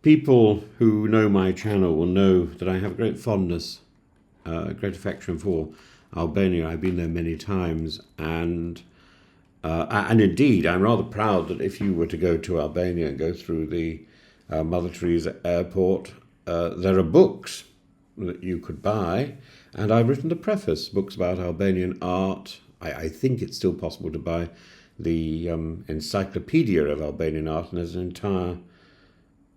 People who know my channel will know that I have a great fondness, a great affection for Albania. I've been there many times, and indeed, I'm rather proud that if you were to go to Albania and go through the Mother Teresa airport, there are books that you could buy, and I've written the preface, books about Albanian art. I think it's still possible to buy the encyclopedia of Albanian art, and there's an entire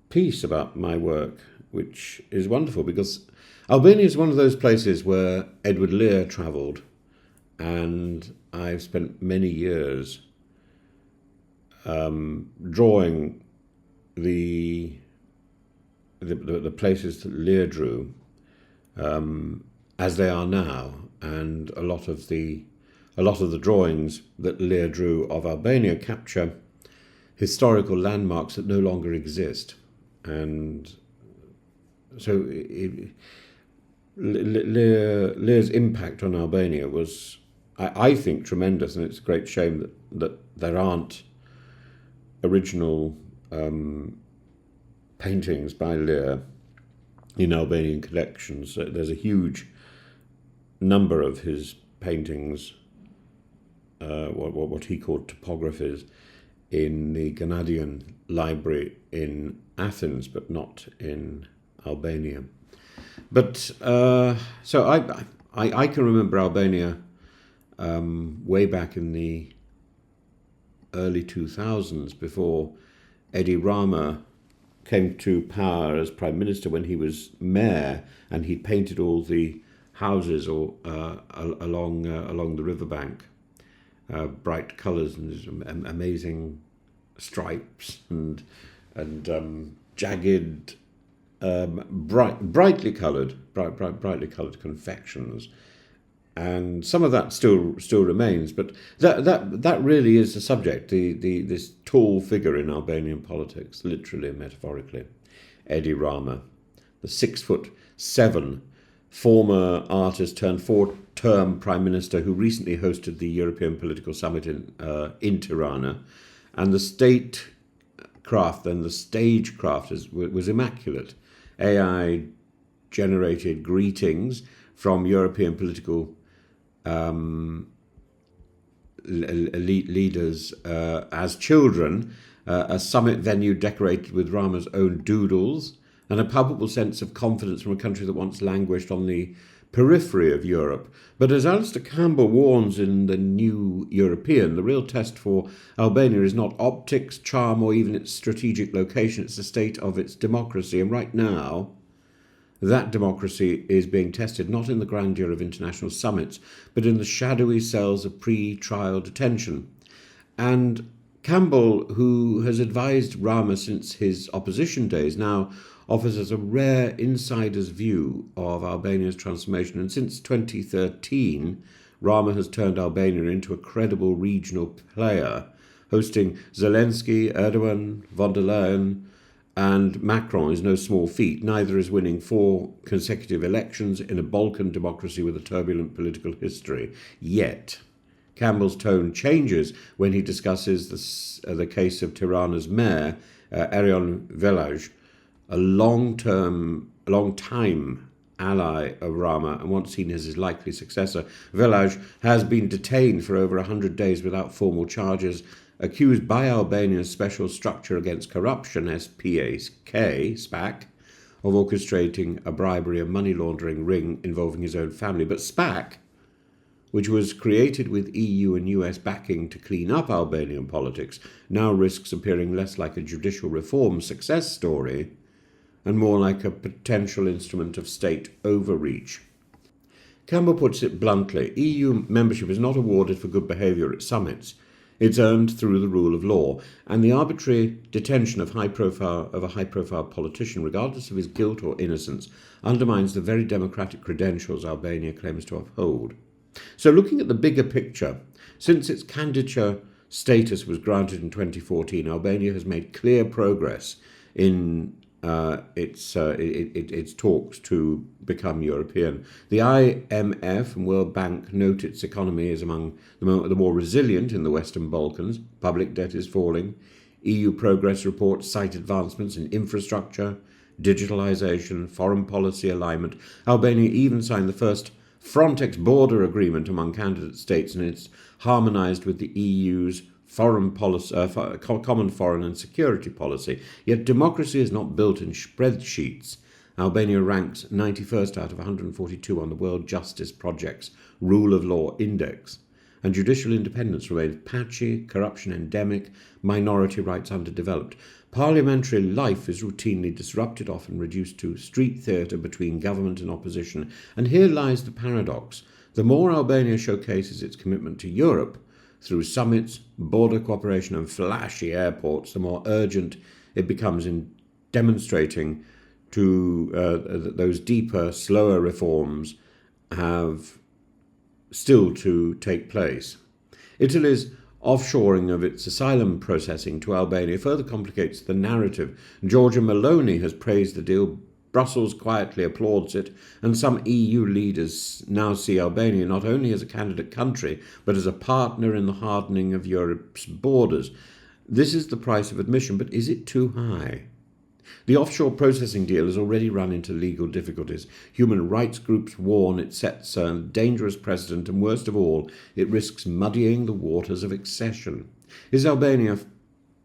piece about my work, which is wonderful because Albania is one of those places where Edward Lear travelled, and I've spent many years drawing the places that Lear drew as they are now, and a lot of the drawings that Lear drew of Albania capture historical landmarks that no longer exist. And so Lear's impact on Albania was, I think, tremendous, and it's a great shame that there aren't original paintings by Lear in Albanian collections. There's a huge number of his paintings, what he called topographies, in the Gennadian Library in Athens, but not in Albania. But so I can remember Albania way back in the early 2000s, before Edi Rama came to power as Prime Minister, when he was mayor, and he painted all the houses along the riverbank. Bright colours and amazing stripes and jagged, brightly coloured confections, and some of that still remains. But that really is the subject. This tall figure in Albanian politics, literally and metaphorically, Edi Rama, the 6'7" former artist turned four-term prime minister who recently hosted the European Political Summit in Tirana, and the statecraft and the stagecraft was immaculate. AI-generated greetings from European political elite leaders as children, a summit venue decorated with Rama's own doodles, and a palpable sense of confidence from a country that once languished on the periphery of Europe. But as Alastair Campbell warns in The New European, the real test for Albania is not optics, charm, or even its strategic location. It's the state of its democracy. And right now, that democracy is being tested not in the grandeur of international summits, but in the shadowy cells of pre-trial detention. And Campbell, who has advised Rama since his opposition days, now offers us a rare insider's view of Albania's transformation. And since 2013, Rama has turned Albania into a credible regional player, hosting Zelensky, Erdogan, von der Leyen, and Macron is no small feat. Neither is winning 4 consecutive elections in a Balkan democracy with a turbulent political history. Yet, Campbell's tone changes when he discusses the case of Tirana's mayor, Erion Velaj, a long-time ally of Rama and once seen as his likely successor. Velaj has been detained for over 100 days without formal charges, accused by Albania's Special Structure Against Corruption, SPAC, of orchestrating a bribery and money laundering ring involving his own family. But SPAC, which was created with EU and US backing to clean up Albanian politics, now risks appearing less like a judicial reform success story and more like a potential instrument of state overreach. Campbell puts it bluntly: EU membership is not awarded for good behaviour at summits. It's earned through the rule of law, and the arbitrary detention of a high-profile politician, regardless of his guilt or innocence, undermines the very democratic credentials Albania claims to uphold. So looking at the bigger picture, since its candidature status was granted in 2014, Albania has made clear progress in its talks to become European. The IMF and World Bank note its economy is among the more resilient in the Western Balkans. Public debt is falling, EU progress reports cite advancements in infrastructure, digitalisation, foreign policy alignment. Albania even signed the first Frontex border agreement among candidate states, and it's harmonised with the EU's foreign policy, common foreign and security policy. Yet democracy is not built in spreadsheets. Albania ranks 91st out of 142 on the World Justice Project's Rule of Law Index, and judicial independence remains patchy, corruption endemic, minority rights underdeveloped. Parliamentary life is routinely disrupted, often reduced to street theatre between government and opposition. And here lies the paradox. The more Albania showcases its commitment to Europe through summits, border cooperation and flashy airports, the more urgent it becomes in demonstrating that those deeper, slower reforms have still to take place. Italy's offshoring of its asylum processing to Albania further complicates the narrative. Giorgia Meloni has praised the deal, Brussels quietly applauds it, and some EU leaders now see Albania not only as a candidate country, but as a partner in the hardening of Europe's borders. This is the price of admission, but is it too high? The offshore processing deal has already run into legal difficulties. Human rights groups warn it sets a dangerous precedent, and worst of all, it risks muddying the waters of accession. Is Albania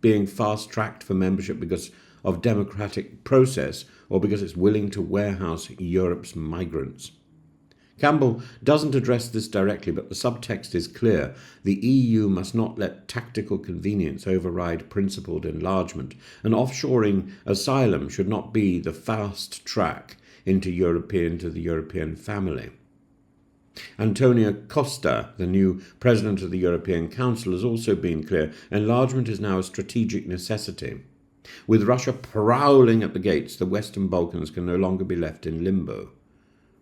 being fast-tracked for membership because of democratic process, or because it's willing to warehouse Europe's migrants? Campbell doesn't address this directly, but the subtext is clear. The EU must not let tactical convenience override principled enlargement, and offshoring asylum should not be the fast track into the European family. Antonio Costa, the new president of the European Council, has also been clear. Enlargement is now a strategic necessity. With Russia prowling at the gates, the Western Balkans can no longer be left in limbo.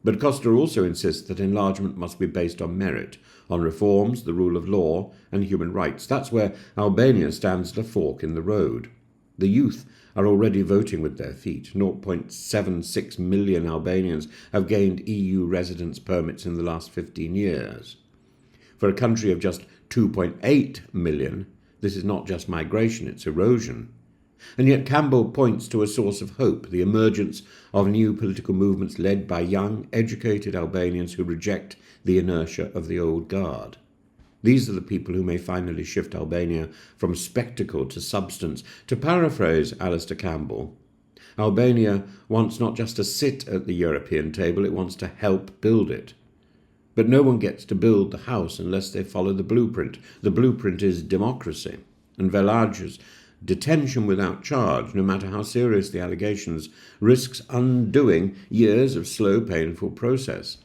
But Costa also insists that enlargement must be based on merit, on reforms, the rule of law, and human rights. That's where Albania stands at a fork in the road. The youth are already voting with their feet. 0.76 million Albanians have gained EU residence permits in the last 15 years. For a country of just 2.8 million, this is not just migration, it's erosion. And yet Campbell points to a source of hope, the emergence of new political movements led by young, educated Albanians who reject the inertia of the old guard. These are the people who may finally shift Albania from spectacle to substance. To paraphrase Alastair Campbell, Albania wants not just to sit at the European table, it wants to help build it. But no one gets to build the house unless they follow the blueprint. The blueprint is democracy. And Velaj's detention without charge, no matter how serious the allegations, risks undoing years of slow, painful process.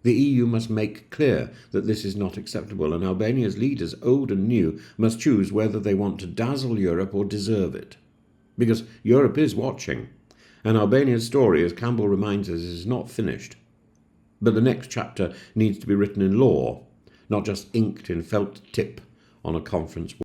The EU must make clear that this is not acceptable, and Albania's leaders, old and new, must choose whether they want to dazzle Europe or deserve it. Because Europe is watching, and Albania's story, as Campbell reminds us, is not finished. But the next chapter needs to be written in law, not just inked in felt tip on a conference wall.